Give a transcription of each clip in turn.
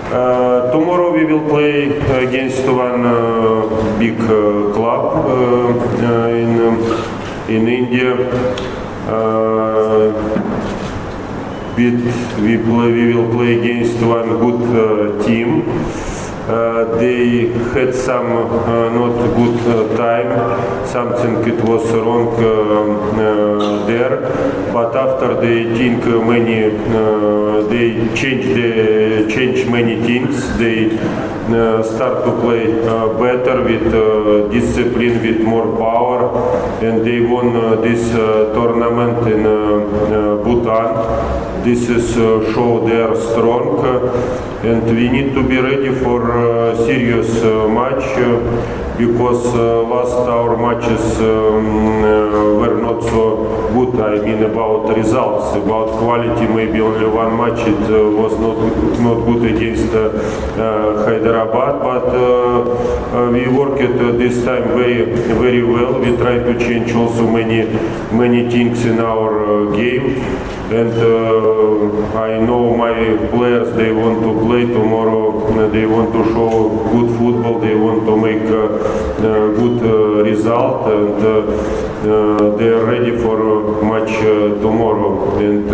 Tomorrow we will play against one big club in India. We will play against one good team. They had some not good time, something it was wrong there, but after they think they change many things. They start to play better with discipline, with more power, and they won this tournament in Bhutan. This is show they are strong, and we need to be ready for serious match because last our matches were not so good. I mean about results, about quality. Maybe only one match it was not good against Hyderabad, but we worked this time very well. We try to change also many things in our game. And I know my players, they want to play tomorrow, they want to show good football, they want to make a good result, and they are ready for match tomorrow. And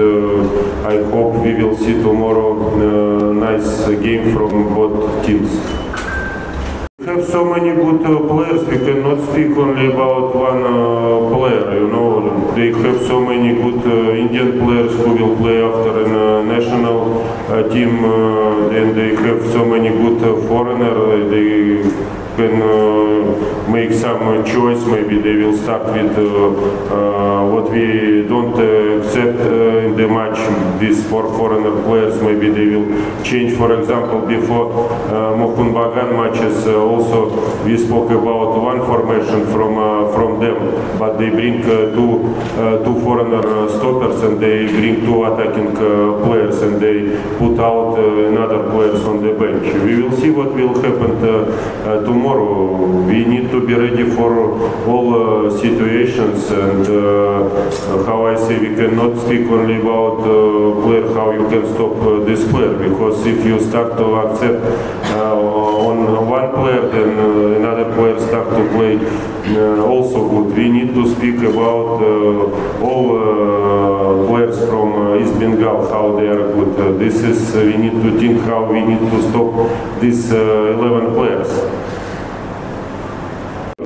I hope we will see tomorrow a nice game from both teams. We have so many good players, we cannot speak only about one player, you know. They have so many good Indian players who will play after in a national team, and they have so many good foreigners. They can make some choice. Maybe they will start with what we don't accept in the match. These 4 foreigner players, maybe they will change. For example, before Mohun Bagan matches, also we spoke about one formation from them, but they bring two foreigner stoppers, and they bring 2 attacking players, and they put out another players on the bench. We will see what will happen tomorrow. We need to be ready for all situations, and how I say, we cannot speak only about player, how you can stop this player, because if you start to accept on one player, then another player start to play also good. We need to speak about all players from East Bengal, how they are good. This is, we need to think how we need to stop these 11 players.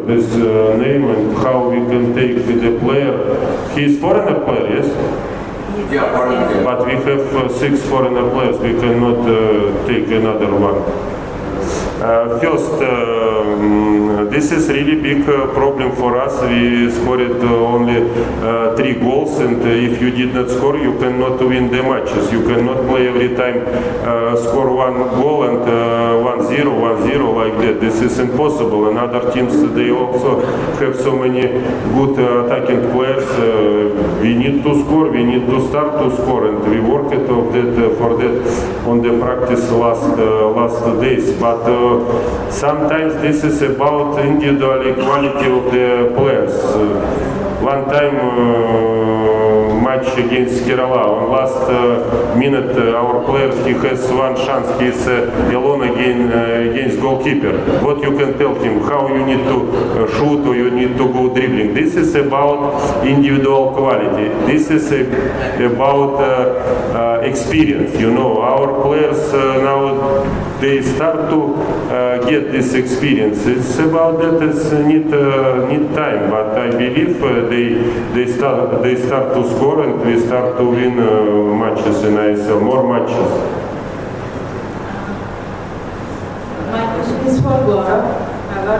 This name and how we can take the player. He is foreigner player, yes? Yeah, foreigner. But we have 6 foreigner players. We cannot take another one. First, this is really big problem for us. We scored only 3 goals, and if you did not score, you cannot win the matches. You cannot play every time score 1 goal and 1-0, 1-0 like that. This is impossible. And other teams, they also have so many good attacking players. We need to score. We need to start to score, and we worked for that on the practice last days. But sometimes this is about individual quality of the players. One time match against Kerala, on last minute our player, he has one chance, he is alone against goalkeeper. What you can tell him, how you need to shoot or you need to go dribbling. This is about individual quality. This is about experience. You know, our players now, they start to get this experience. It's about that. It's need time, but I believe they start to score, and we start to win matches in ISL, more matches. My question is for Gaurav.